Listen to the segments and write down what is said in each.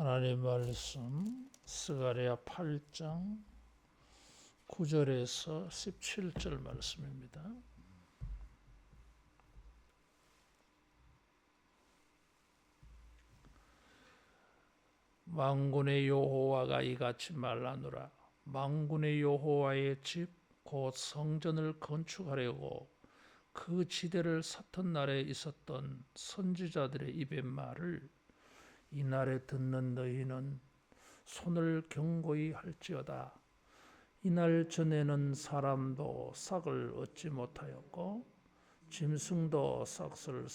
하나님 말씀 스가랴 8장 9절에서 17절 말씀입니다. 만군의 여호와가 이같이 말하노라. 만군의 여호와의 집 곧 성전을 건축하려고 그 지대를 샀던 날에 있었던 선지자들의 입의 말을 이날에 듣는 너희는 손을 경고히 할지어다. 이날 전에는 사람도 싹을 얻지 못하였고 짐승도 싹을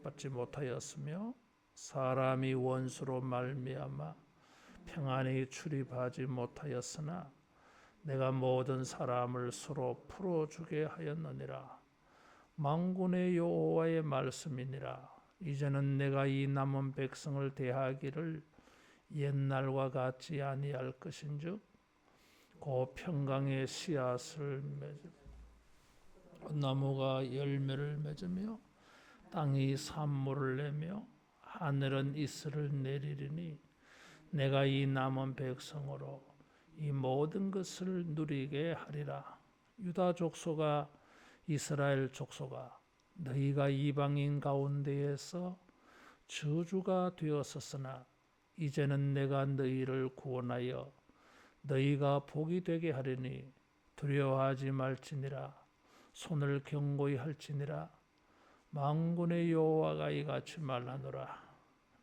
받지 못하였으며 사람이 원수로 말미암아 평안히 출입하지 못하였으나 내가 모든 사람을 서로 풀어주게 하였느니라. 만군의 여호와의 말씀이니라. 이제는 내가 이 남은 백성을 대하기를 옛날과 같지 아니할 것인즉 그 평강의 씨앗을 맺으며 나무가 열매를 맺으며 땅이 산물을 내며 하늘은 이슬을 내리리니 내가 이 남은 백성으로 이 모든 것을 누리게 하리라. 유다 족속아 이스라엘 족속아 너희가 이방인 가운데에서 저주가 되었었으나 이제는 내가 너희를 구원하여 너희가 복이 되게 하리니 두려워하지 말지니라. 손을 경고히 할지니라. 만군의 여호와가 이같이 말하노라.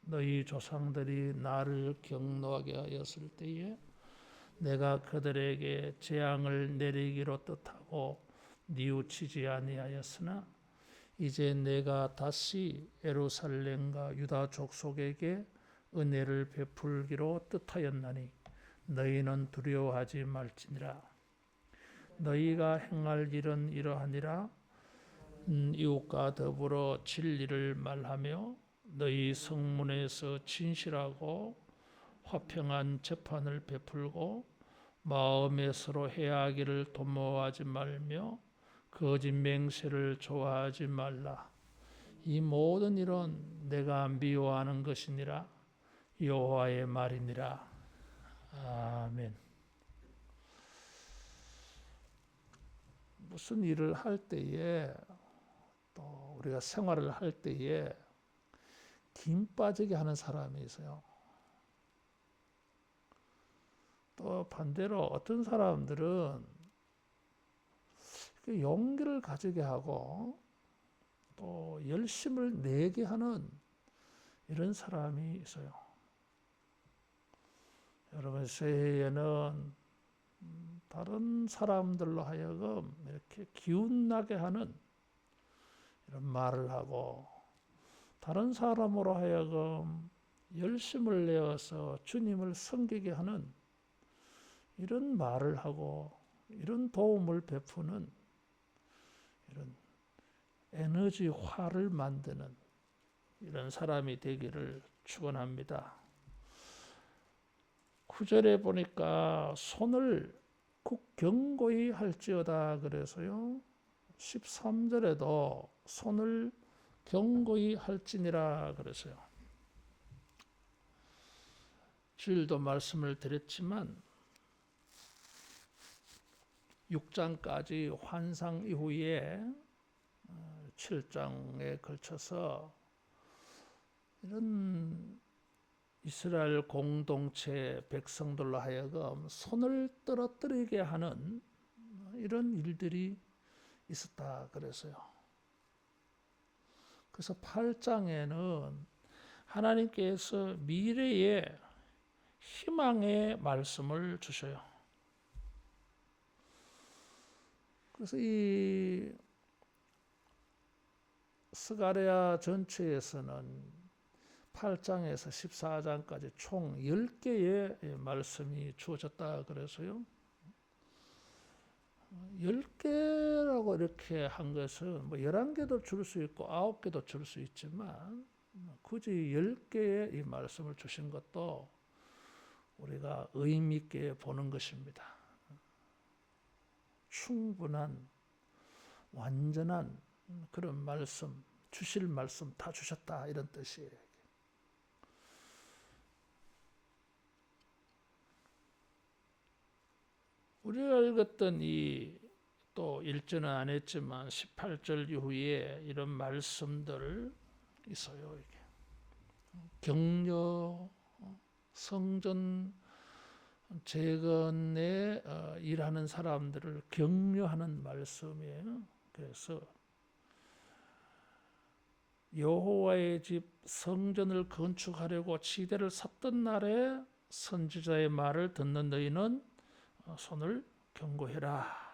너희 조상들이 나를 경노하게 하였을 때에 내가 그들에게 재앙을 내리기로 뜻하고 뉘우치지 아니하였으나 이제 내가 다시 예루살렘과 유다 족속에게 은혜를 베풀기로 뜻하였나니 너희는 두려워하지 말지니라. 너희가 행할 일은 이러하니라. 이웃과 더불어 진리를 말하며 너희 성문에서 진실하고 화평한 재판을 베풀고 마음에 서로 해하기를 도모하지 말며 거짓 맹세를 좋아하지 말라. 이 모든 일은 내가 미워하는 것이니라. 여호와의 말이니라. 아멘. 무슨 일을 할 때에 또 우리가 생활을 할 때에 김 빠지게 하는 사람이 있어요. 또 반대로 어떤 사람들은 용기를 가지게 하고 또 열심을 내게 하는 이런 사람이 있어요. 여러분 새해에는 다른 사람들로 하여금 이렇게 기운나게 하는 이런 말을 하고 다른 사람으로 하여금 열심을 내어서 주님을 섬기게 하는 이런 말을 하고 이런 도움을 베푸는 이런 에너지화를 만드는 이런 사람이 되기를 축원합니다. 9절에 보니까 손을 경고히 할지어다 그래서요. 13절에도 손을 경고히 할지니라 그래서요. 주일도 말씀을 드렸지만 6장까지 환상 이후에 7장에 걸쳐서 이런 이스라엘 공동체 백성들로 하여금 손을 떨어뜨리게 하는 이런 일들이 있었다 그래서요. 그래서 8장에는 하나님께서 미래의 희망의 말씀을 주셔요. 그래서 이 스가랴 전체에서는 8장에서 14장까지 총 10개의 말씀이 주어졌다 그래서요. 10개라고 이렇게 한 것은 뭐 11개도 줄 수 있고 9개도 줄 수 있지만 굳이 10개의 이 말씀을 주신 것도 우리가 의미 있게 보는 것입니다. 충분한 완전한 그런 말씀, 주실 말씀 다 주셨다 이런 뜻이에요. 우리가 읽었던 이 또 일전은 안 했지만 18절 이후에 이런 말씀들 있어요. 이게 격려, 성전 재건에 일하는 사람들을 격려하는 말씀이에요. 그래서 여호와의 집 성전을 건축하려고 지대를 샀던 날에 선지자의 말을 듣는 너희는 손을 경고해라.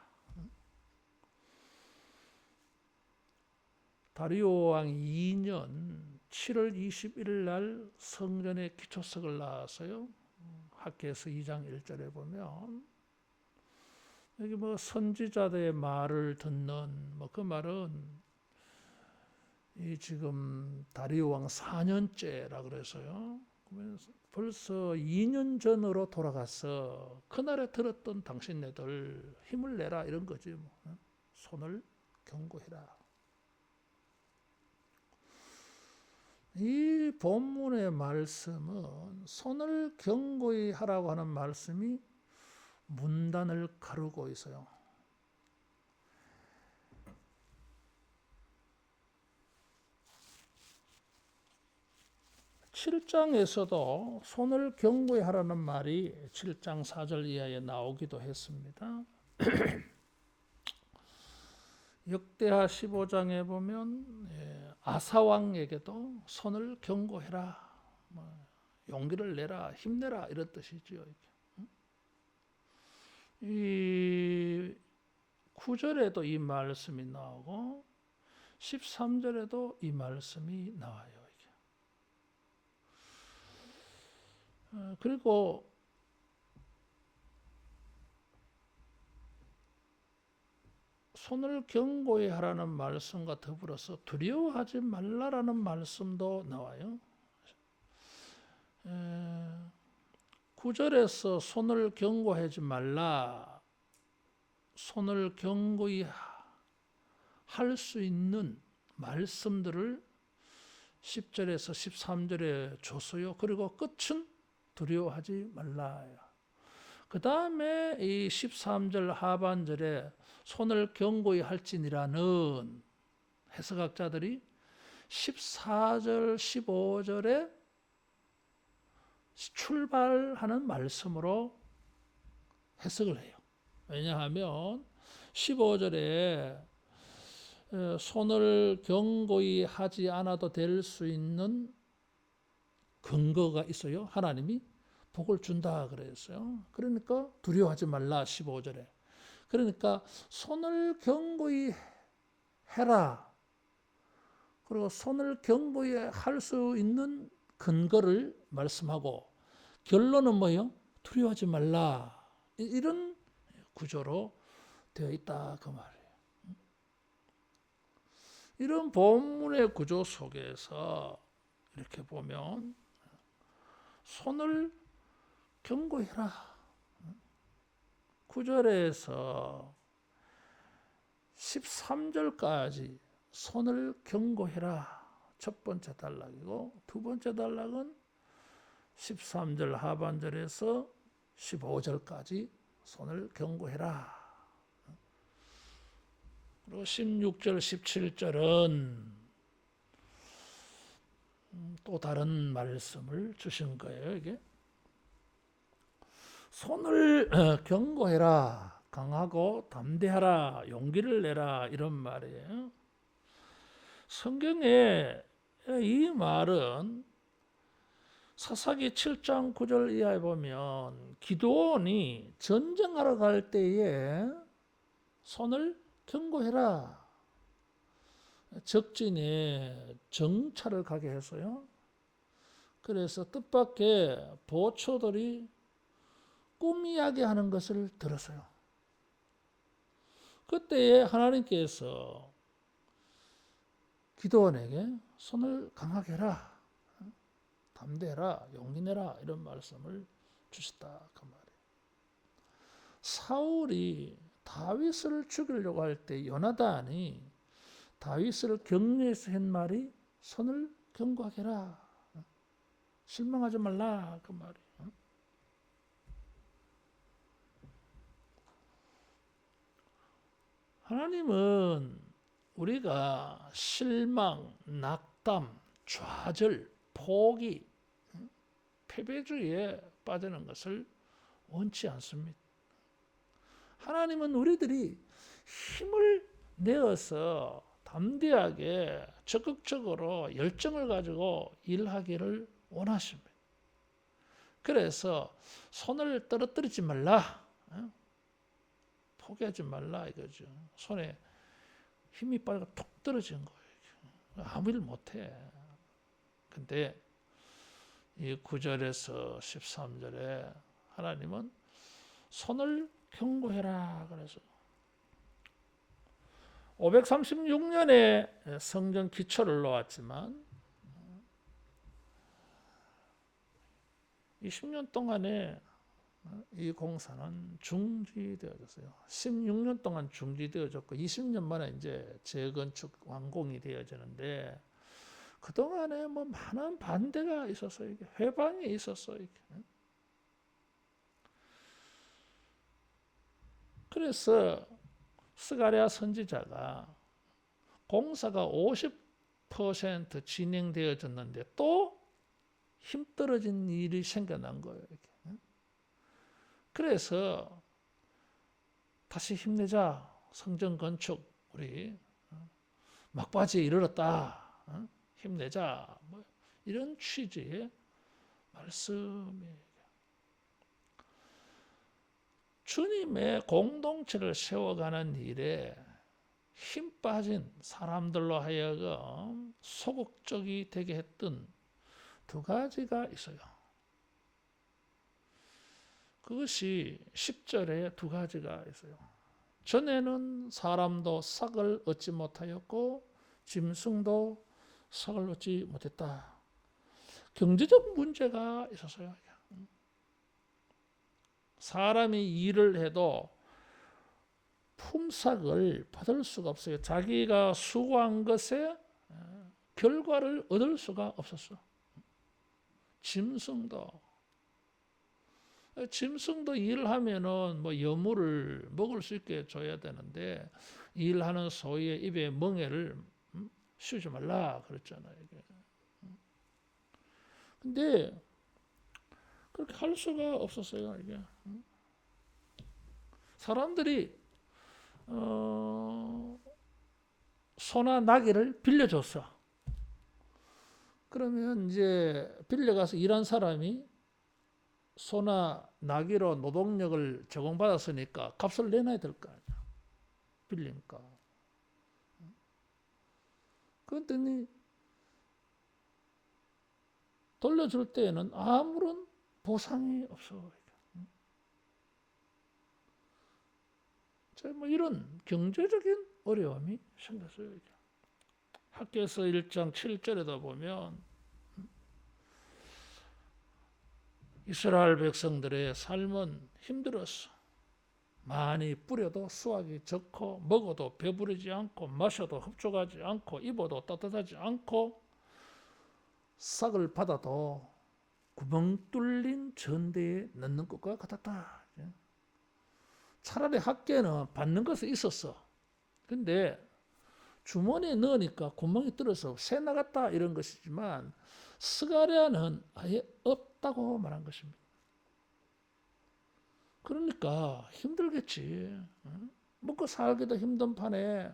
다리오 왕 2년 7월 21일 날 성전의 기초석을 낳았어요. 학개서 2장 1절에 보면 여기 뭐 선지자들의 말을 듣는 뭐 그 말은 이 지금 다리오 왕 4년째라 그래서요. 벌써 2년 전으로 돌아가서 그날에 들었던 당신네들 힘을 내라 이런 거지 뭐. 손을 경고해라. 이 본문의 말씀은 손을 경고히 하라고 하는 말씀이 문단을 가르고 있어요. (7장에서도) 손을 경고히 하라는 말이 7장 4절 이하에 나오기도 했습니다. 역대하 15장에 보면 아사왕에게도 손을 경고해라, 용기를 내라, 힘내라 이런 뜻이죠. 이 9절에도 이 말씀이 나오고 13절에도 이 말씀이 나와요. 그리고 손을 경고히 하라는 말씀과 더불어서 두려워하지 말라라는 말씀도 나와요. 9절에서 손을 경고하지 말라, 손을 경고히 할 수 있는 말씀들을 10절에서 13절에 줬어요. 그리고 끝은 두려워하지 말라. 그 다음에 이 13절 하반절에 손을 경고히 할지니라는 해석학자들이 14절, 15절에 출발하는 말씀으로 해석을 해요. 왜냐하면 15절에 손을 경고히 하지 않아도 될 수 있는 근거가 있어요. 하나님이 복을 준다 그랬어요. 그러니까 두려워하지 말라 15절에. 그러니까 손을 경고히 해라. 그리고 손을 경고히 할 수 있는 근거를 말씀하고 결론은 뭐예요? 두려워하지 말라. 이런 구조로 되어 있다 그 말이에요. 이런 본문의 구조 속에서 이렇게 보면 손을 경고해라. 9절에서 13절까지 손을 경고해라. 첫 번째 단락이고 두 번째 단락은 13절 하반절에서 15절까지 손을 경고해라. 그리고 16절, 17절은 또 다른 말씀을 주신 거예요. 이게 손을 경고해라, 강하고 담대하라, 용기를 내라 이런 말이에요. 성경에 이 말은 사사기 7장 9절 이하에 보면 기드온이 전쟁하러 갈 때에 손을 경고해라. 적진에 정찰을 가게 했어요. 그래서 뜻밖의 보초들이 꿈 이야기하는 것을 들었어요. 그때에 하나님께서 기드온에게 손을 강하게 해라, 담대해라, 용기 내라 이런 말씀을 주셨다 그 말이에요. 사울이 다윗을 죽이려고 할 때 요나단이 다윗을 격려해서 한 말이 손을 경고하게 해라, 실망하지 말라 그 말이에요. 하나님은 우리가 실망, 낙담, 좌절, 포기, 패배주의에 빠지는 것을 원치 않습니다. 하나님은 우리들이 힘을 내어서 담대하게 적극적으로 열정을 가지고 일하기를 원하십니다. 그래서 손을 떨어뜨리지 말라, 포기하지 말라 이거죠. 손에 힘이 빠지고 툭 떨어진 거예요. 아무 일 못해. 근데 이 9절에서 13절에 하나님은 손을 경고해라 그래서 536년에 성전 기초를 놓았지만 20년 동안에 이 공사는 중지되어졌어요. 16년 동안 중지되어졌고 20년 만에 이제 재건축 완공이 되어지는데 그동안에 뭐 많은 반대가 있었어요. 이게 회방이 있었어요. 그래서 스가랴 선지자가 공사가 50% 진행되어졌는데 또 힘 떨어진 일이 생겨난 거예요. 그래서 다시 힘내자. 성전 건축 우리 막바지에 이르렀다. 힘내자. 뭐 이런 취지의 말씀이에요. 주님의 공동체를 세워가는 일에 힘 빠진 사람들로 하여금 소극적이 되게 했던 두 가지가 있어요. 그것이 10절에 두 가지가 있어요. 전에는 사람도 삭을 얻지 못하였고 짐승도 삭을 얻지 못했다. 경제적 문제가 있었어요. 사람이 일을 해도 품삯을 받을 수가 없어요. 자기가 수고한 것에 결과를 얻을 수가 없었어. 짐승도 일하면은 뭐 여물을 먹을 수 있게 줘야 되는데 일하는 소의 입에 멍에를 씌우지 말라 그랬잖아요. 근데 그렇게 할 수가 없었어요. 이게 사람들이 소나 나귀를 빌려줬어. 그러면 이제 빌려가서 일한 사람이 소나 나귀로 노동력을 제공받았으니까 값을 내놔야 될 거 아니야. 빌리니까. 그랬더니 돌려줄 때에는 아무런 보상이 없어. 뭐 이런 경제적인 어려움이 생겼어요. 학개서 1장 7절에다 보면 이스라엘 백성들의 삶은 힘들었어. 많이 뿌려도 수확이 적고 먹어도 배부르지 않고 마셔도 흡족하지 않고 입어도 따뜻하지 않고 싹을 받아도 구멍 뚫린 전대에 넣는 것과 같았다. 차라리 학계는 받는 것은 있었어. 근데 주머니에 넣으니까 구멍이 뚫어서 새 나갔다 이런 것이지만 스가랴는 아예 없다고 말한 것입니다. 그러니까 힘들겠지. 먹고 살기도 힘든 판에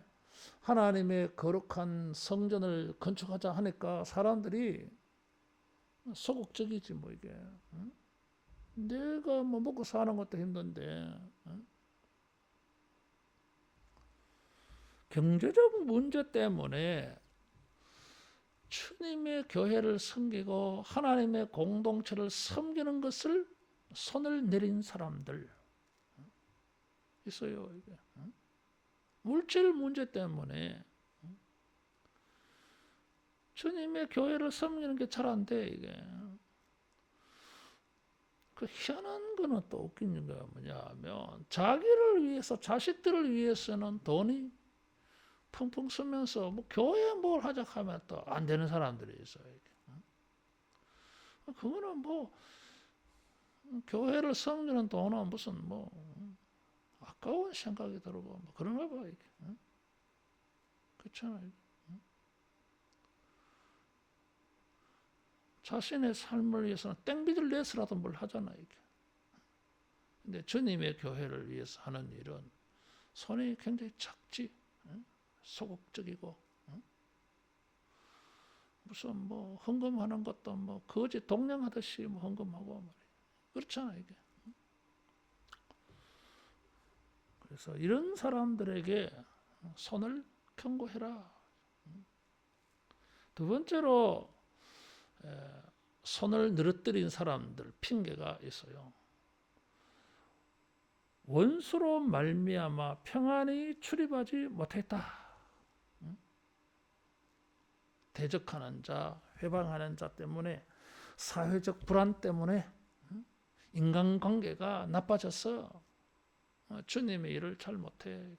하나님의 거룩한 성전을 건축하자 하니까 사람들이 소극적이지 뭐 이게. 내가 뭐 먹고 사는 것도 힘든데 경제적 문제 때문에 주님의 교회를 섬기고 하나님의 공동체를 섬기는 것을 손을 내린 사람들 있어요. 이게. 물질 문제 때문에 주님의 교회를 섬기는 게 잘 안 돼. 이게. 그 희한한 거는 또 웃긴 게 뭐냐면 자기를 위해서 자식들을 위해서는 돈이 펑펑 쓰면서 뭐 교회 뭘 하자 하면 또 안 되는 사람들이 있어요. 그거는 뭐 교회를 섬기는 돈은 무슨 뭐 가까운 생각이 들고 뭐 그런가 봐 이게. 그렇잖아요. 자신의 삶을 위해서는 땡빚을 내서라도 뭘 하잖아요. 이게. 근데 주님의 교회를 위해서 하는 일은 손이 굉장히 작지, 소극적이고, 무슨 뭐 헌금하는 것도 뭐 거지 동냥하듯이 뭐 헌금하고 말이야. 그렇잖아 이게. 그래서 이런 사람들에게 손을 경고해라. 두 번째로 손을 늘어뜨린 사람들 핑계가 있어요. 원수로 말미암아 평안히 출입하지 못했다. 대적하는 자, 회방하는 자 때문에, 사회적 불안 때문에 인간관계가 나빠져서 주님의 일을 잘 못해.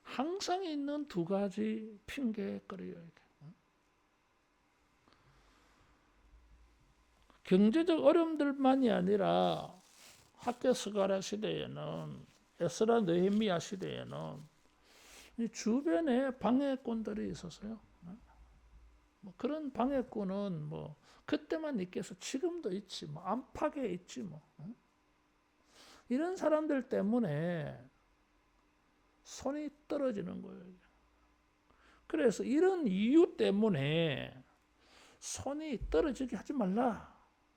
항상 있는 두 가지 핑계거리예요. 경제적 어려움들만이 아니라 학교 스가랴 시대에는, 에스라 느헤미야 시대에는 주변에 방해꾼들이 있었어요. 뭐 그런 방해꾼은 뭐 그때만 있겠어. 지금도 있지. 뭐 안팎에 있지 뭐. 이런 사람들 때문에 손이 떨어지는 거예요. 그래서 이런 이유 때문에 손이 떨어지게 하지 말라.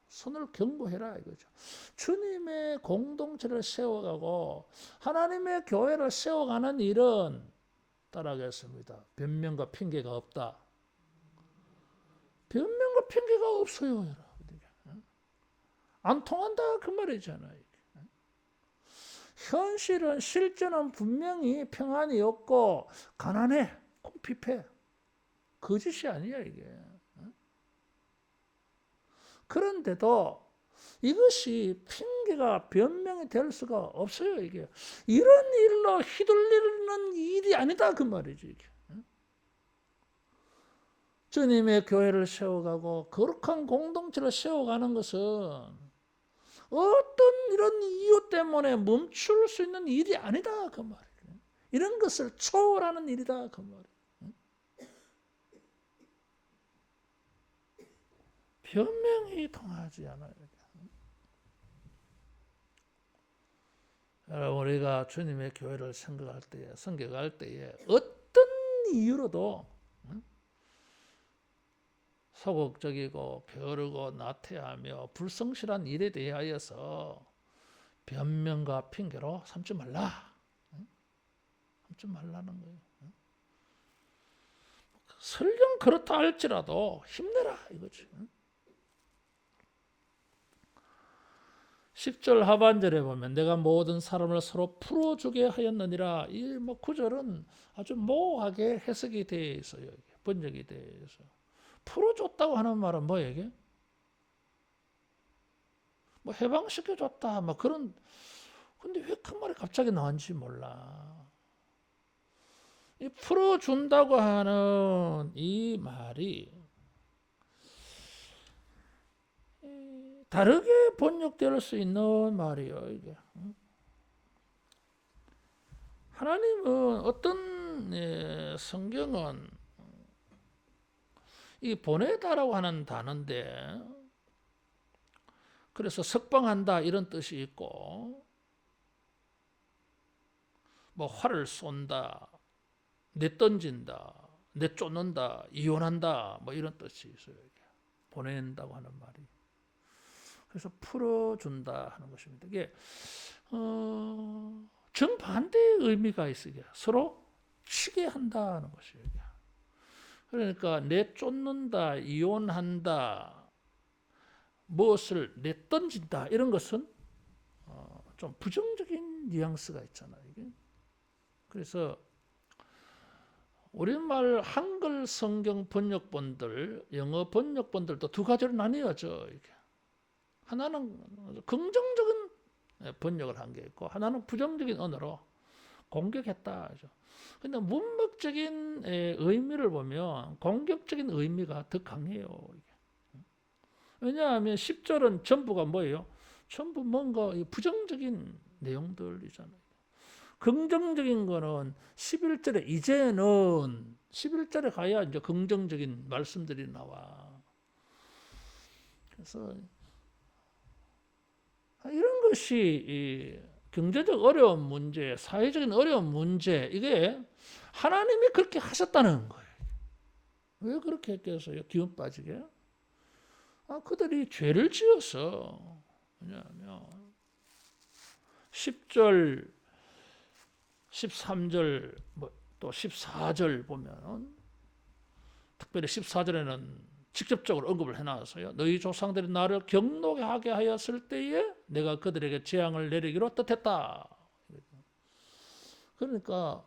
손을 경고해라 이거죠. 주님의 공동체를 세워가고 하나님의 교회를 세워가는 일은, 따라하겠습니다, 변명과 핑계가 없다. 변명과 핑계가 없어요, 여러분들. 안 통한다 그 말이잖아요. 현실은, 실제는 분명히 평안이 없고 가난해, 궁핍해. 거짓이 아니야 이게. 그런데도 이것이 핑계가 변명이 될 수가 없어요. 이게 이런 일로 휘둘리는 일이 아니다 그 말이지. 이게. 주님의 교회를 세워가고 거룩한 공동체를 세워가는 것은 어떤 이런 이유 때문에 멈출 수 있는 일이 아니다 그 말이에요. 이런 것을 초월하는 일이다 그 말이에요. 변명이 통하지 않아요. 여러분, 우리가 주님의 교회를 섬겨갈 때에 어떤 이유로도 소극적이고 게으르고 나태하며 불성실한 일에 대하여서 변명과 핑계로 삼지 말라. 삼지 말라는 거예요. 설령 그렇다 할지라도 힘내라 이거지. 10절 하반절에 보면 내가 모든 사람을 서로 풀어주게 하였느니라. 이 구절은 아주 모호하게 해석이 되어 있어요. 번역이 되어 있어요. 풀어줬다고 하는 말은 뭐예요 이게? 뭐 해방시켜줬다 뭐 그런. 근데 왜 그 말이 갑자기 나왔는지 몰라. 이 풀어준다고 하는 이 말이 다르게 번역될 수 있는 말이에요 이게. 하나님은 어떤 성경은 이 보내다라고 하는 단어인데, 그래서 석방한다 이런 뜻이 있고, 뭐 활을 쏜다, 내던진다, 내쫓는다, 이혼한다 뭐 이런 뜻이 있어요. 이게. 보낸다고 하는 말이. 그래서 풀어준다 하는 것입니다. 이게 정반대의 의미가 있어요. 서로 치게 한다는 것이에요. 그러니까 내쫓는다, 이혼한다, 무엇을 내던진다 이런 것은 좀 부정적인 뉘앙스가 있잖아요. 이게. 그래서 우리말 한글 성경 번역본들, 영어 번역본들도 두 가지로 나뉘어져. 이게. 하나는 긍정적인 번역을 한 게 있고 하나는 부정적인 언어로 공격했다. 그런데 문맥적인 의미를 보면 공격적인 의미가 더 강해요. 왜냐하면 10절은 전부가 뭐예요? 전부 뭔가 부정적인 내용들이잖아요. 긍정적인 거는 11절에 이제는 11절에 가야 이제 긍정적인 말씀들이 나와. 그래서 이런 것이 경제적 어려운 문제, 사회적인 어려운 문제, 이게 하나님이 그렇게 하셨다는 거예요. 왜 그렇게 했겠어요? 기운 빠지게. 그들이 죄를 지어서. 왜냐하면 10절, 13절, 또 14절 보면 특별히 14절에는 직접적으로 언급을 해놨어요. 너희 조상들이 나를 경노하게 하였을 때에 내가 그들에게 재앙을 내리기로 뜻했다. 그러니까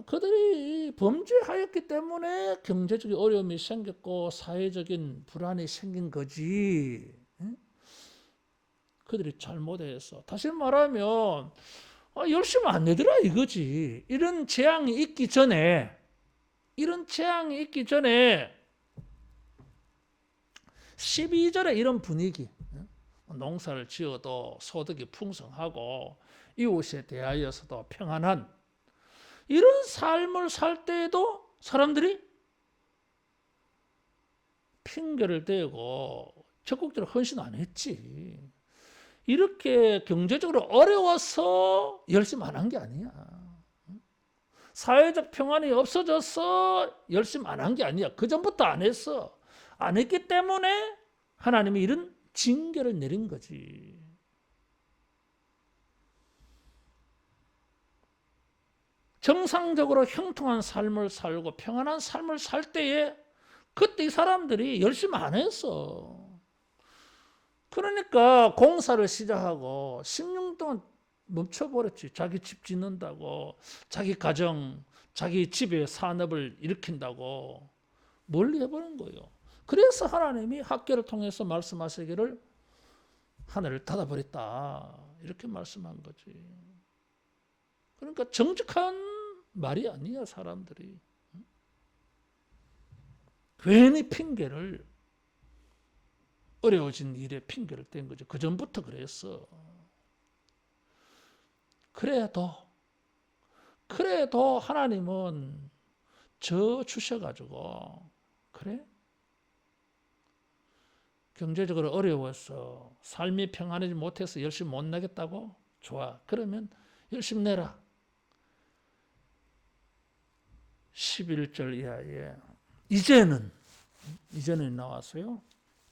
그들이 범죄하였기 때문에 경제적인 어려움이 생겼고 사회적인 불안이 생긴 거지. 그들이 잘못해서. 다시 말하면 열심히 안 내더라 이거지. 이런 재앙이 있기 전에 12절에 이런 분위기, 농사를 지어도 소득이 풍성하고 이웃에 대하여서도 평안한 이런 삶을 살 때에도 사람들이 핑계를 대고 적극적으로 헌신 안 했지. 이렇게 경제적으로 어려워서 열심히 안 한 게 아니야. 사회적 평안이 없어져서 열심히 안 한 게 아니야. 그 전부터 안 했어. 안 했기 때문에 하나님이 이런 징계를 내린 거지. 정상적으로 형통한 삶을 살고 평안한 삶을 살 때에 그때 이 사람들이 열심히 안 했어. 그러니까 공사를 시작하고 10년 동안 멈춰버렸지. 자기 집 짓는다고, 자기 가정, 자기 집의 산업을 일으킨다고 멀리 해버린 거예요. 그래서 하나님이 학계를 통해서 말씀하시기를 하늘을 닫아버렸다. 이렇게 말씀한 거지. 그러니까 정직한 말이 아니야, 사람들이. 괜히 핑계를, 어려워진 일에 핑계를 댄 거죠. 그 전부터 그랬어. 그래도 하나님은 저 주셔가지고, 그래? 경제적으로 어려워서 삶이 평안하지 못해서 열심히 못 내겠다고? 좋아. 그러면 열심히 내라. 11절 이하에 이제는 나왔어요.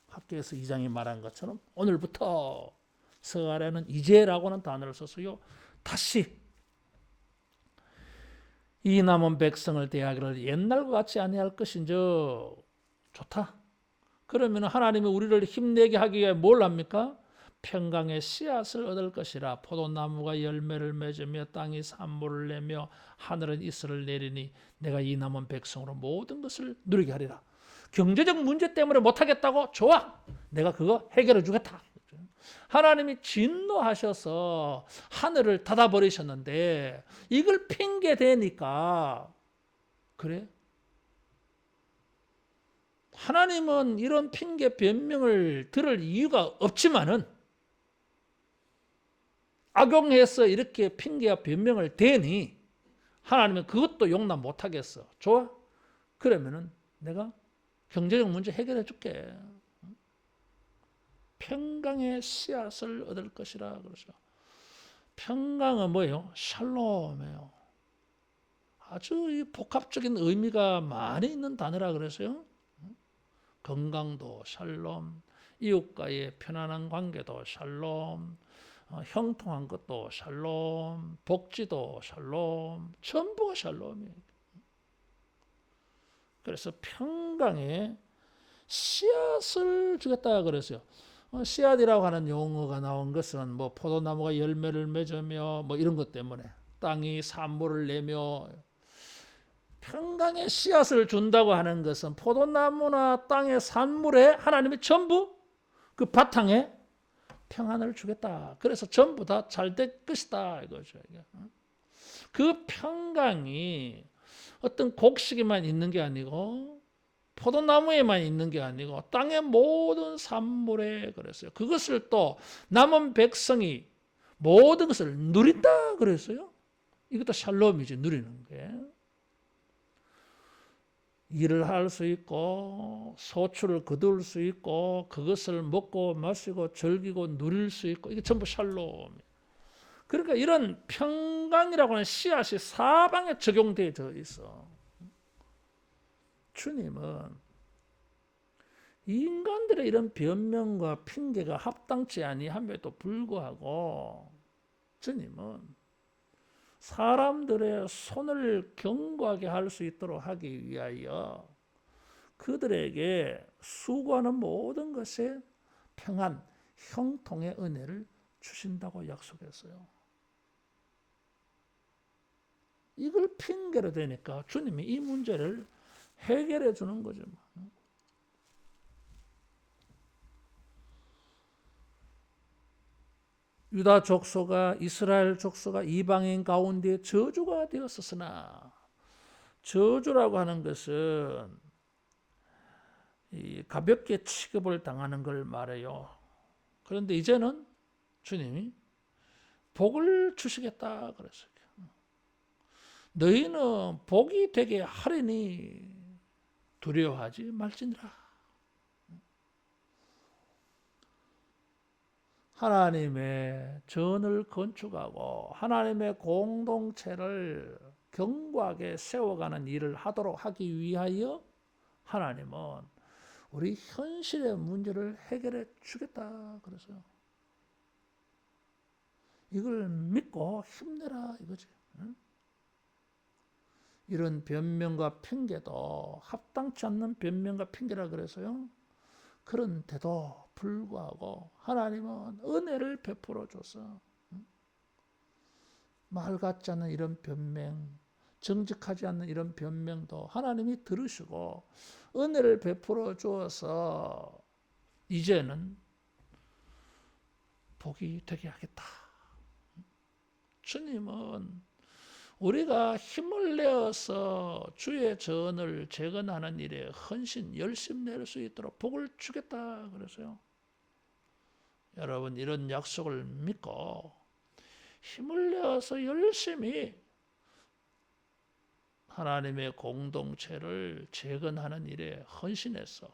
학교에서 이장이 말한 것처럼 오늘부터 서가래는 이제라고는 단어를 썼어요. 다시 이 남은 백성을 대하기를 옛날과 같이 아니할 것인저 좋다. 그러면 하나님이 우리를 힘내게 하기 위해 뭘 합니까? 평강의 씨앗을 얻을 것이라. 포도나무가 열매를 맺으며 땅이 산모를 내며 하늘은 이슬을 내리니 내가 이 남은 백성으로 모든 것을 누리게 하리라. 경제적 문제 때문에 못하겠다고? 좋아. 내가 그거 해결해 주겠다. 하나님이 진노하셔서 하늘을 닫아버리셨는데 이걸 핑계 대니까 그래? 하나님은 이런 핑계 변명을 들을 이유가 없지만은 악용해서 이렇게 핑계와 변명을 대니 하나님은 그것도 용납 못하겠어. 좋아? 그러면은 내가 경제적 문제 해결해 줄게. 평강의 씨앗을 얻을 것이라 그러죠. 평강은 뭐예요? 샬롬이에요. 아주 복합적인 의미가 많이 있는 단어라 그래서요. 건강도 샬롬, 이웃과의 편안한 관계도 샬롬, 형통한 것도 샬롬, 복지도 샬롬, 전부가 샬롬이에요. 그래서 평강의 씨앗을 주겠다 그랬어요. 씨앗이라고 하는 용어가 나온 것은 뭐 포도나무가 열매를 맺으며 뭐 이런 것 때문에 땅이 산모를 내며 평강의 씨앗을 준다고 하는 것은 포도나무나 땅의 산물에 하나님이 전부 그 바탕에 평안을 주겠다. 그래서 전부 다 잘 될 것이다 이거죠. 그 평강이 어떤 곡식에만 있는 게 아니고 포도나무에만 있는 게 아니고 땅의 모든 산물에 그랬어요. 그것을 또 남은 백성이 모든 것을 누린다 그랬어요. 이것도 샬롬이지, 누리는 게. 일을 할 수 있고 소출을 거둘 수 있고 그것을 먹고 마시고 즐기고 누릴 수 있고 이게 전부 샬롬이에요. 그러니까 이런 평강이라고 하는 씨앗이 사방에 적용되어 있어. 주님은 인간들의 이런 변명과 핑계가 합당치 아니함에도 불구하고 주님은 사람들의 손을 견고하게 할 수 있도록 하기 위하여 그들에게 수고하는 모든 것에 평안, 형통의 은혜를 주신다고 약속했어요. 이걸 핑계로 대니까 주님이 이 문제를 해결해 주는 거죠. 유다 족속과 이스라엘 족속과 이방인 가운데 저주가 되었었으나 저주라고 하는 것은 가볍게 취급을 당하는 걸 말해요. 그런데 이제는 주님이 복을 주시겠다 그랬어요. 너희는 복이 되게 하리니 두려워하지 말지니라. 하나님의 전을 건축하고 하나님의 공동체를 견고하게 세워가는 일을 하도록 하기 위하여 하나님은 우리 현실의 문제를 해결해 주겠다 그래서요. 이걸 믿고 힘내라 이거지. 이런 변명과 핑계도 합당치 않는 변명과 핑계라 그래서요. 그런데도 불구하고 하나님은 은혜를 베풀어 줘서 말 같지 않는 이런 변명, 정직하지 않는 이런 변명도 하나님이 들으시고 은혜를 베풀어 주어서 이제는 복이 되게 하겠다. 주님은 우리가 힘을 내어서 주의 전을 재건하는 일에 헌신, 열심 낼 수 있도록 복을 주겠다 그래서요. 여러분 이런 약속을 믿고 힘을 내어서 열심히 하나님의 공동체를 재건하는 일에 헌신해서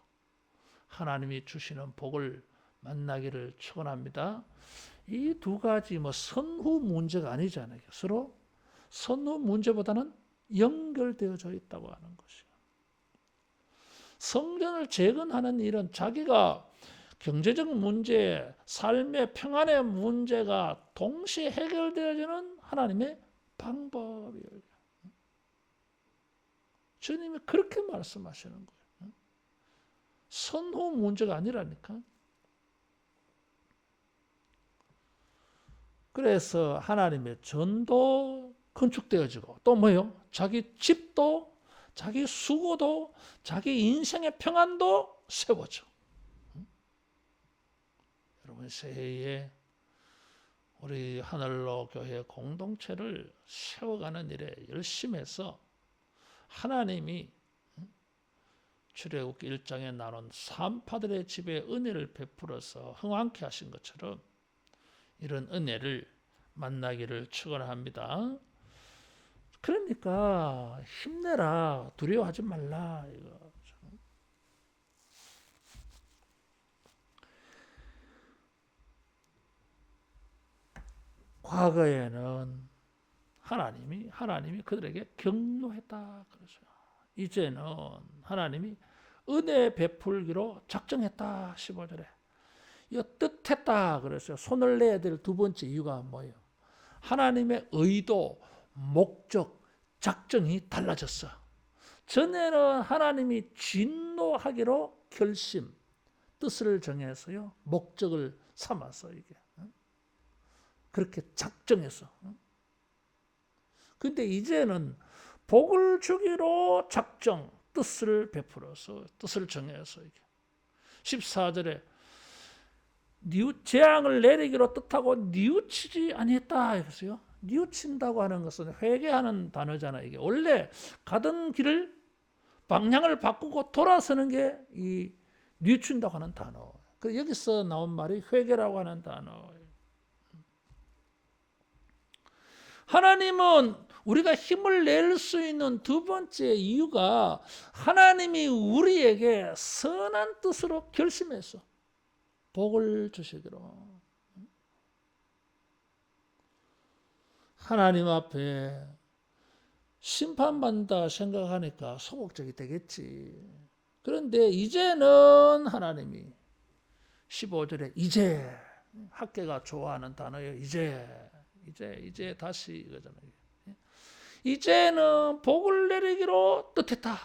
하나님이 주시는 복을 만나기를 축원합니다. 이 두 가지 선후 문제가 아니잖아요. 서로 선후 문제보다는 연결되어져 있다고 하는 것이요. 성전을 재건하는 일은 자기가 경제적 문제, 삶의 평안의 문제가 동시에 해결되어지는 하나님의 방법이에요. 주님이 그렇게 말씀하시는 거예요. 선후 문제가 아니라니까. 그래서 하나님의 전도 건축되어지고 또 뭐요? 자기 집도 자기 수고도 자기 인생의 평안도 세워져. 여러분 새해에 우리 하늘로 교회 공동체를 세워가는 일에 열심히 해서 하나님이 출애굽기 1장에 나눈 산파들의 집에 은혜를 베풀어서 흥왕케 하신 것처럼 이런 은혜를 만나기를 축원합니다. 그러니까 힘내라, 두려워하지 말라. 이거. 과거에는 하나님이 그들에게 경노했다 그러죠. 이제는 하나님이 은혜 베풀기로 작정했다. 15절에. 이 뜻했다 그랬어요. 손을 내야 될 두 번째 이유가 뭐예요? 하나님의 의도, 목적, 작정이 달라졌어. 전에는 하나님이 진노하기로 결심, 뜻을 정해서요. 목적을 삼아서 이게 그렇게 작정했어. 근데 이제는 복을 주기로 작정, 뜻을 베풀어서 뜻을 정해서 이게 14절에 재앙을 내리기로 뜻하고 뉘우치지 아니했다 했어요. 뉘우친다고 하는 것은 회개하는 단어잖아요. 이게 원래 가던 길을 방향을 바꾸고 돌아서는 게 이 뉘춘다고 하는 단어. 그 여기서 나온 말이 회개라고 하는 단어. 하나님은 우리가 힘을 낼 수 있는 두 번째 이유가 하나님이 우리에게 선한 뜻으로 결심했어. 복을 주시기로. 하나님 앞에 심판받는다 생각하니까 소극적이 되겠지. 그런데 이제는 하나님이 15절에 이제, 학계가 좋아하는 단어예요. 이제 다시 이거잖아요. 이제는 복을 내리기로 뜻했다.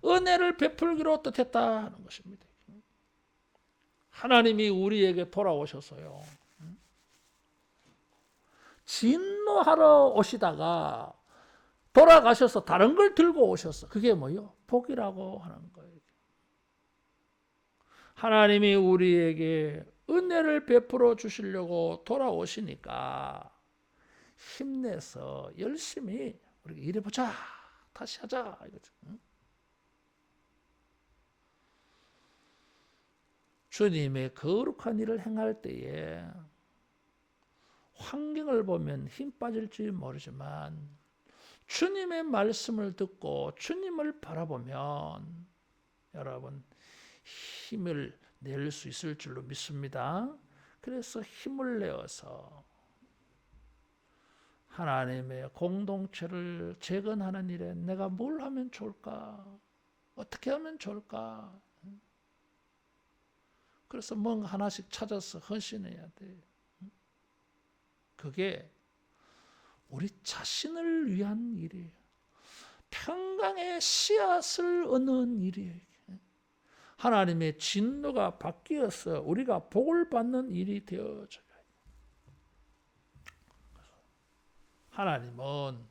은혜를 베풀기로 뜻했다 하는 것입니다. 하나님이 우리에게 돌아오셔서요. 진노하러 오시다가 돌아가셔서 다른 걸 들고 오셨어. 그게 뭐요? 복이라고 하는 거예요. 하나님이 우리에게 은혜를 베풀어 주시려고 돌아오시니까 힘내서 열심히 우리 일해보자. 다시 하자. 이거죠. 주님의 거룩한 일을 행할 때에 환경을 보면 힘 빠질지 모르지만 주님의 말씀을 듣고 주님을 바라보면 여러분 힘을 낼 수 있을 줄로 믿습니다. 그래서 힘을 내어서 하나님의 공동체를 재건하는 일에 내가 뭘 하면 좋을까? 어떻게 하면 좋을까? 그래서 뭔가 하나씩 찾아서 헌신해야 돼. 그게 우리 자신을 위한 일이에요. 평강의 씨앗을 얻는 일이에요. 하나님의 진노가 바뀌어서 우리가 복을 받는 일이 되어져요. 하나님은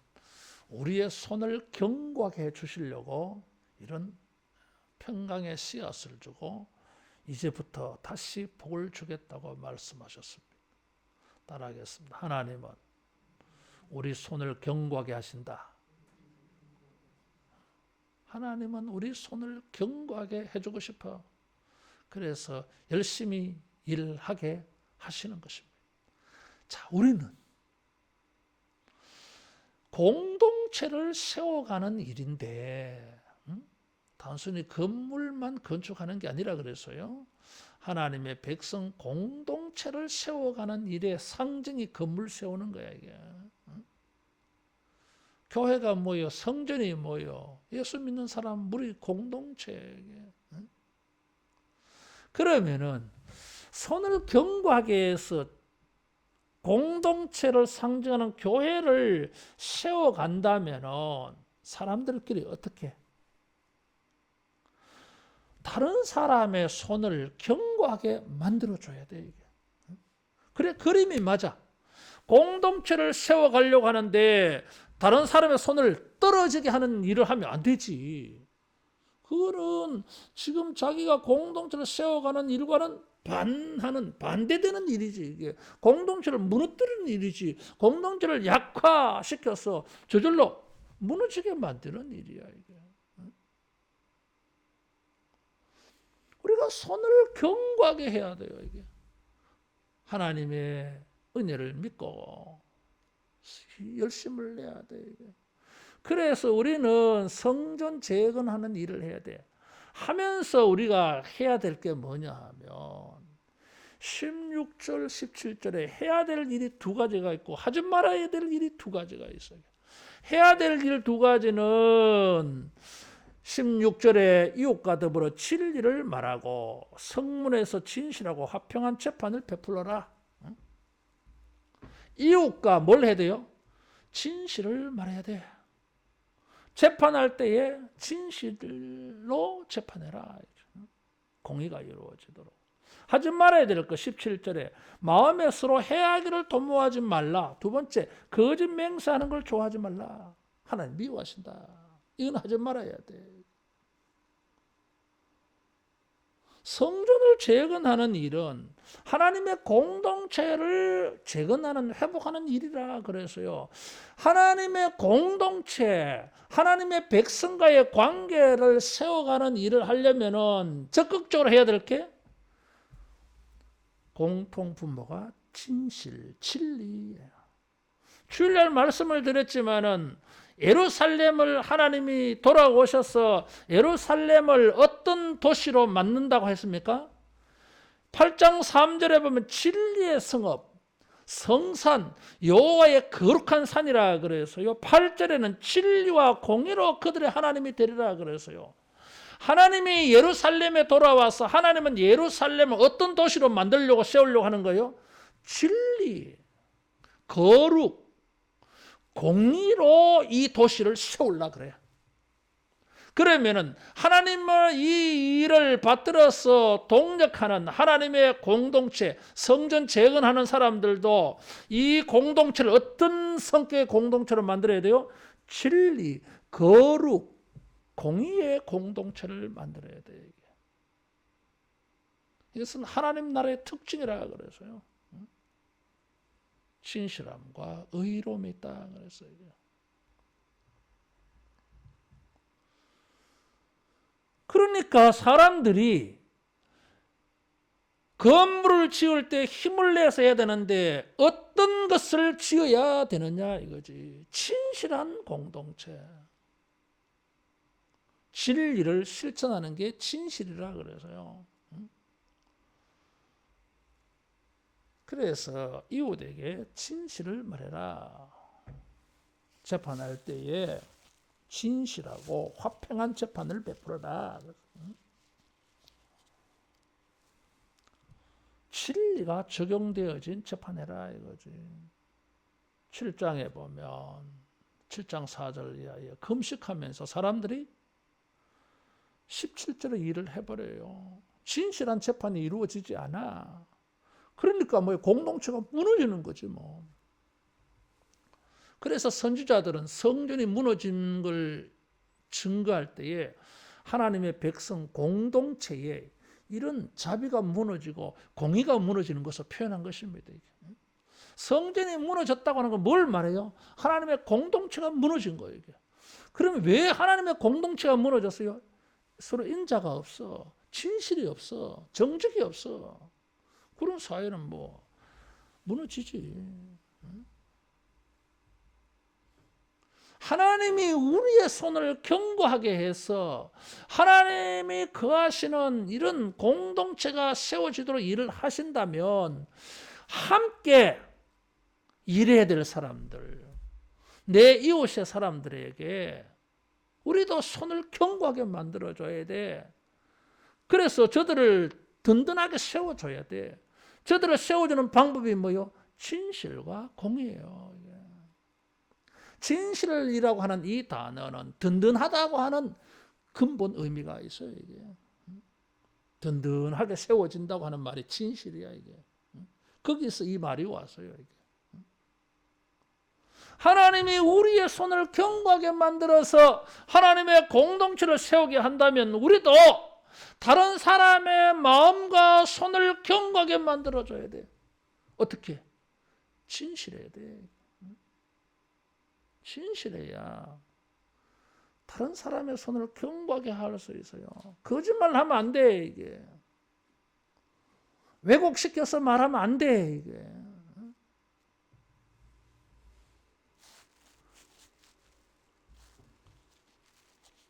우리의 손을 견고하게 해주시려고 이런 평강의 씨앗을 주고 이제부터 다시 복을 주겠다고 말씀하셨습니다. 따라하겠습니다. 하나님은 우리 손을 견고하게 하신다. 하나님은 우리 손을 견고하게 해주고 싶어. 그래서 열심히 일하게 하시는 것입니다. 자, 우리는 공동체를 세워가는 일인데 단순히 건물만 건축하는 게 아니라 그래서요. 하나님의 백성 공동체를 세워가는 일의 상징이 건물 세우는 거야 이게. 교회가 뭐요? 성전이 뭐요? 예수 믿는 사람 무리 공동체. 그러면은 손을 견고하게 해서 공동체를 상징하는 교회를 세워간다면은 사람들끼리 어떻게? 다른 사람의 손을 견고하게 만들어줘야 돼, 이게. 그래, 그림이 맞아. 공동체를 세워가려고 하는데 다른 사람의 손을 떨어지게 하는 일을 하면 안 되지. 그거는 지금 자기가 공동체를 세워가는 일과는 반대되는 일이지. 이게 공동체를 무너뜨리는 일이지. 공동체를 약화시켜서 저절로 무너지게 만드는 일이야, 이게. 우리가 손을 견고하게 해야 돼요, 이게. 하나님의 은혜를 믿고 열심을 내야 돼, 이게. 그래서 우리는 성전 재건하는 일을 해야 돼. 하면서 우리가 해야 될 게 뭐냐 하면 16절, 17절에 해야 될 일이 두 가지가 있고 하지 말아야 될 일이 두 가지가 있어요. 해야 될 일 두 가지는 16절에 이웃과 더불어 진리를 말하고 성문에서 진실하고 화평한 재판을 베풀어라. 이웃과 뭘 해야 돼요? 진실을 말해야 돼. 재판할 때에 진실로 재판해라. 공의가 이루어지도록. 하지 말아야 될 것 17절에 마음에 서로 해하기를 도모하지 말라. 두 번째, 거짓 맹세하는 걸 좋아하지 말라. 하나님 미워하신다. 이건 하지 말아야 돼. 성전을 재건하는 일은 하나님의 공동체를 재건하는, 회복하는 일이라 그래서요. 하나님의 공동체, 하나님의 백성과의 관계를 세워가는 일을 하려면은 적극적으로 해야 될 게 공통분모가 진실, 진리예요. 주일날 말씀을 드렸지만은 예루살렘을 하나님이 돌아오셔서 예루살렘을 어떤 도시로 만든다고 했습니까? 8장 3절에 보면 진리의 성읍, 성산, 여호와의 거룩한 산이라 그래서요. 8절에는 진리와 공의로 그들의 하나님이 되리라 그래서요. 하나님이 예루살렘에 돌아와서 하나님은 예루살렘을 어떤 도시로 만들려고 세우려고 하는 거예요? 진리, 거룩, 공의로 이 도시를 세우려고 그래요. 그러면은 하나님의 이 일을 받들어서 동력하는 하나님의 공동체, 성전 재건하는 사람들도 이 공동체를 어떤 성격의 공동체로 만들어야 돼요? 진리, 거룩, 공의의 공동체를 만들어야 돼요. 이것은 하나님 나라의 특징이라 그래서요. 진실함과 의로움이 있다 그랬어요. 그러니까 사람들이 건물을 지을 때 힘을 내서 해야 되는데 어떤 것을 지어야 되느냐 이거지. 진실한 공동체. 진리를 실천하는 게 진실이라 그래서요. 그래서 이웃에게 진실을 말해라. 재판할 때에 진실하고 화평한 재판을 베풀어라. 진리가 적용되어진 재판해라 이거지. 7장에 보면 7장 4절 이하에 금식하면서 사람들이 17절의 일을 해버려요. 진실한 재판이 이루어지지 않아. 그러니까 뭐 공동체가 무너지는 거지 뭐. 그래서 선지자들은 성전이 무너진 걸 증거할 때에 하나님의 백성 공동체에 이런 자비가 무너지고 공의가 무너지는 것을 표현한 것입니다. 성전이 무너졌다고 하는 건 뭘 말해요? 하나님의 공동체가 무너진 거예요. 그러면 왜 하나님의 공동체가 무너졌어요? 서로 인자가 없어. 진실이 없어. 정직이 없어. 그런 사회는 뭐 무너지지. 하나님이 우리의 손을 견고하게 해서 하나님이 거하시는 이런 공동체가 세워지도록 일을 하신다면 함께 일해야 될 사람들, 내 이웃의 사람들에게 우리도 손을 견고하게 만들어줘야 돼. 그래서 저들을 든든하게 세워줘야 돼. 저들을 세워주는 방법이 뭐요? 진실과 공의예요. 진실이라고 하는 이 단어는 든든하다고 하는 근본 의미가 있어요. 이게 든든하게 세워진다고 하는 말이 진실이야. 이게 거기서 이 말이 왔어요. 이게 하나님이 우리의 손을 견고하게 만들어서 하나님의 공동체를 세우게 한다면 우리도 다른 사람의 마음과 손을 견고하게 만들어줘야 돼. 어떻게? 진실해야 돼. 진실해야 다른 사람의 손을 견고하게 할 수 있어요. 거짓말하면 안 돼. 이게 왜곡시켜서 말하면 안 돼. 이게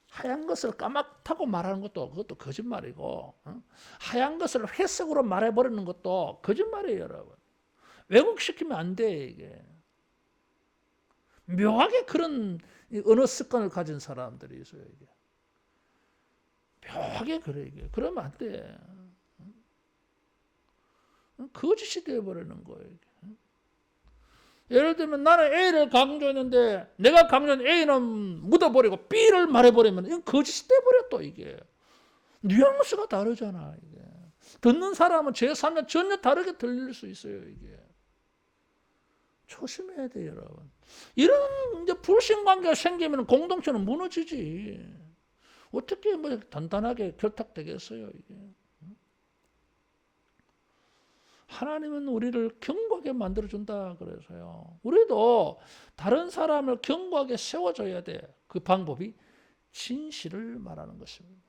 하얀 것을 까맣다고 말하는 것도 그것도 거짓말이고 하얀 것을 회색으로 말해버리는 것도 거짓말이에요. 여러분 왜곡시키면 안 돼. 이게 묘하게 그런 언어 습관을 가진 사람들이 있어요. 이게 묘하게 그래. 이게 그러면 안 돼. 거짓이 되어버리는 거예요. 이게. 예를 들면 나는 A를 강조했는데 내가 강조한 A는 묻어버리고 B를 말해버리면 이건 거짓이 돼버려. 또 이게 뉘앙스가 다르잖아. 이게 듣는 사람은 제3면 전혀 다르게 들릴 수 있어요. 이게 조심해야 돼요, 여러분. 이런 이제 불신관계가 생기면 공동체는 무너지지. 어떻게 뭐 단단하게 결탁되겠어요, 이게. 하나님은 우리를 견고하게 만들어준다 그래서요. 우리도 다른 사람을 견고하게 세워줘야 돼. 그 방법이 진실을 말하는 것입니다.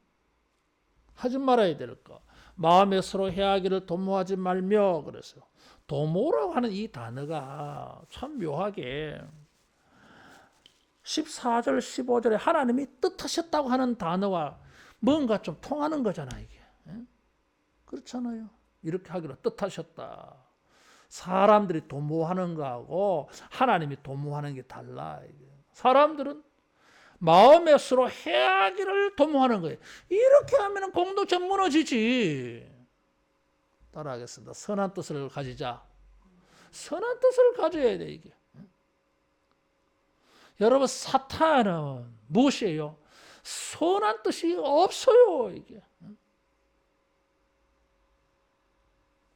하지 말아야 될 거. 마음에 서로 해하기를 도모하지 말며 그랬어요. 도모라고 하는 이 단어가 참 묘하게 14절, 15절에 하나님이 뜻하셨다고 하는 단어와 뭔가 좀 통하는 거잖아, 이게. 그렇잖아요. 이렇게 하기로 뜻하셨다. 사람들이 도모하는 거하고 하나님이 도모하는 게 달라. 사람들은 마음에 서로 해하기를 도모하는 거예요. 이렇게 하면 공동체 무너지지. 따라하겠습니다. 선한 뜻을 가지자. 선한 뜻을 가져야 돼, 이게. 여러분, 사탄은 무엇이에요? 선한 뜻이 없어요, 이게.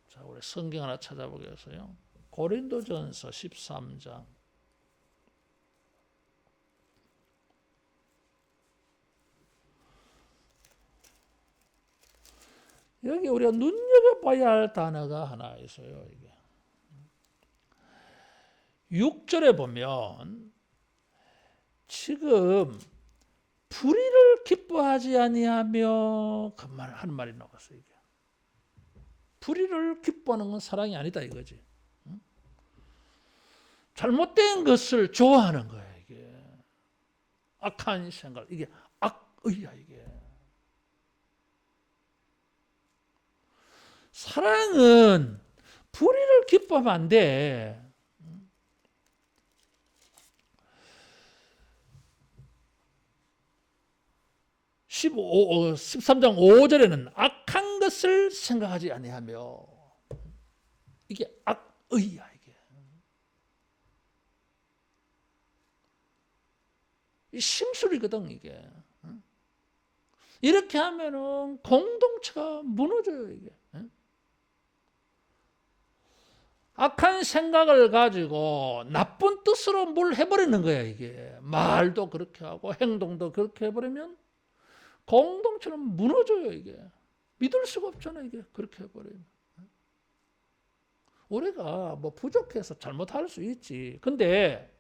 자, 우리 성경 하나 찾아보겠어요. 고린도전서 13장. 여기 우리가 눈여겨봐야 할 단어가 하나 있어요. 이게 6절에 보면 지금 불의를 기뻐하지 아니하며 그 말 하는 말이 나왔어요. 이게 불의를 기뻐하는 건 사랑이 아니다 이거지. 잘못된 것을 좋아하는 거야 이게. 악한 생각, 이게 악의야 이게. 사랑은 불의를 기뻐하면 안 돼. 13장 5절에는 악한 것을 생각하지 아니하며, 이게 악의야 이게. 이 심술이거든 이게. 이렇게 하면은 공동체가 무너져요 이게. 악한 생각을 가지고 나쁜 뜻으로 뭘 해버리는 거야 이게. 말도 그렇게 하고 행동도 그렇게 해버리면 공동체는 무너져요 이게. 믿을 수가 없잖아 이게. 그렇게 해버리면. 우리가 뭐 부족해서 잘못할 수 있지. 근데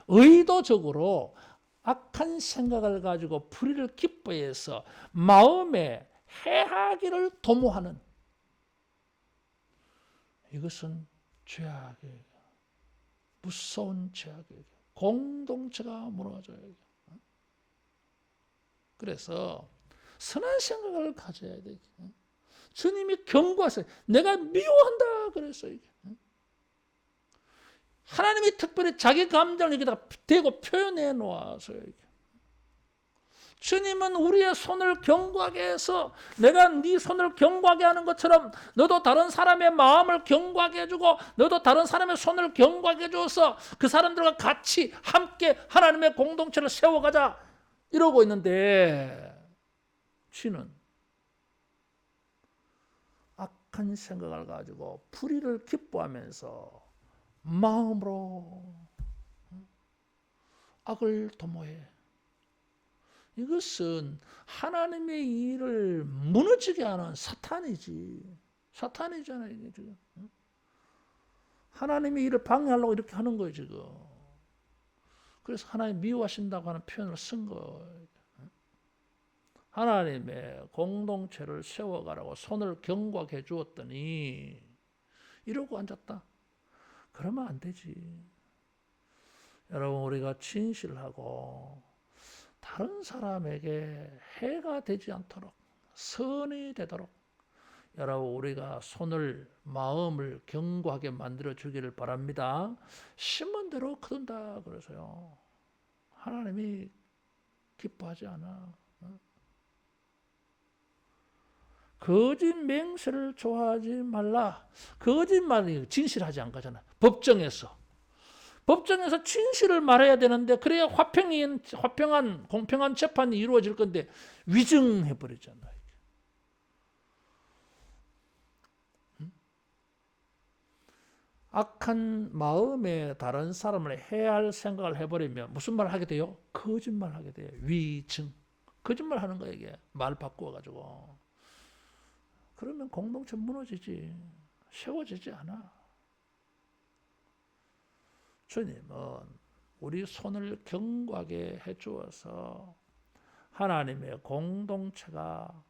의도적으로 악한 생각을 가지고 불의를 기뻐해서 마음에 해하기를 도모하는, 이것은 죄악이에요. 무서운 죄악이에요. 공동체가 무너져요. 그래서 선한 생각을 가져야 돼. 주님이 경고하세요. 내가 미워한다 그랬어요. 하나님이 특별히 자기 감정을 여기다가 대고 표현해 놓았어요. 주님은 우리의 손을 견고하게 해서 내가 네 손을 견고하게 하는 것처럼 너도 다른 사람의 마음을 견고하게 해주고 너도 다른 사람의 손을 견고하게 해줘서 그 사람들과 같이 함께 하나님의 공동체를 세워가자 이러고 있는데, 지는 악한 생각을 가지고 불의를 기뻐하면서 마음으로 악을 도모해. 이것은 하나님의 일을 무너지게 하는 사탄이지. 사탄이잖아요, 이게 지금. 하나님의 일을 방해하려고 이렇게 하는 거예요, 지금. 그래서 하나님 미워하신다고 하는 표현을 쓴 거예요. 하나님의 공동체를 세워가라고 손을 견고하게 해주었더니 이러고 앉았다. 그러면 안 되지. 여러분, 우리가 진실하고 다른 사람에게 해가 되지 않도록, 선이 되도록 여러분 우리가 손을, 마음을 견고하게 만들어 주기를 바랍니다. 심은 대로 거둔다 그래서요. 하나님이 기뻐하지 않아. 거짓 맹세를 좋아하지 말라. 거짓말이 진실하지 않은 거잖아. 법정에서 진실을 말해야 되는데, 그래야 화평한 공평한 재판이 이루어질 건데 위증해 버리잖아요. 악한 마음에 다른 사람을 해할 생각을 해버리면 무슨 말을 하게 돼요? 거짓말 하게 돼요. 위증. 거짓말 하는 거예요, 이게. 말 바꾸어가지고. 그러면 공동체 무너지지. 세워지지 않아. 주님은 우리 손을 견고하게 해주어서 하나님의 공동체가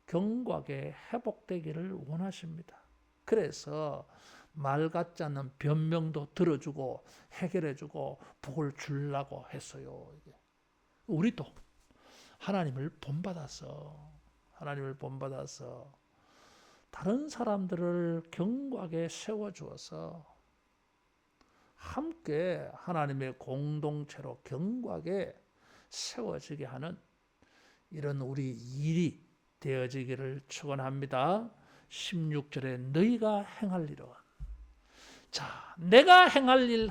견고하게 회복되기를 원하십니다. 그래서 말 같지 않는 변명도 들어주고 해결해주고 복을 주려고 했어요. 우리도 하나님을 본받아서 다른 사람들을 견고하게 세워주어서 함께 하나님의 공동체로 견고하게 세워지게 하는 이런 우리 일이 되어지기를 축원합니다. 16절에 너희가 행할 일은, 자, 내가 행할 일을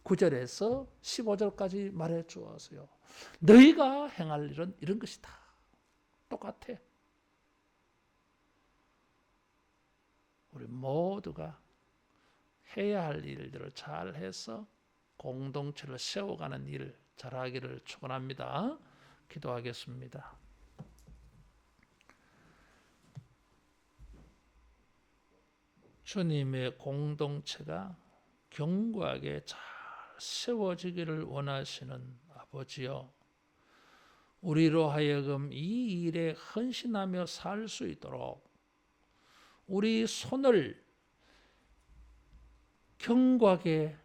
9절에서 15절까지 말해 주었어요. 너희가 행할 일은 이런 것이다. 똑같아. 우리 모두가 해야 할 일들을 잘 해서 공동체를 세워가는 일 잘하기를 축원합니다. 기도하겠습니다. 주님의 공동체가 견고하게 잘 세워지기를 원하시는 아버지여, 우리로 하여금 이 일에 헌신하며 살 수 있도록 우리 손을 견고하게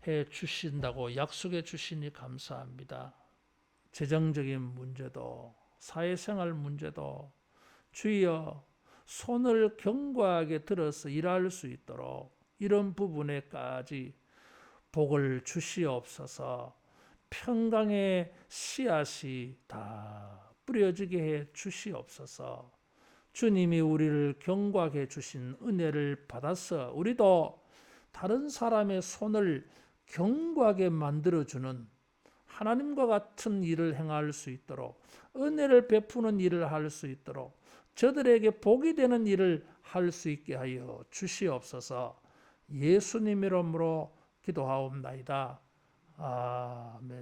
해 주신다고 약속해 주시니 감사합니다. 재정적인 문제도 사회생활 문제도 주여 손을 견고하게 들어서 일할 수 있도록 이런 부분에까지 복을 주시옵소서. 평강의 씨앗이 다 뿌려지게 해 주시옵소서. 주님이 우리를 견고하게 해 주신 은혜를 받아서 우리도 다른 사람의 손을 견고하게 만들어주는 하나님과 같은 일을 행할 수 있도록, 은혜를 베푸는 일을 할 수 있도록, 저들에게 복이 되는 일을 할 수 있게 하여 주시옵소서. 예수님 이름으로 기도하옵나이다. 아멘.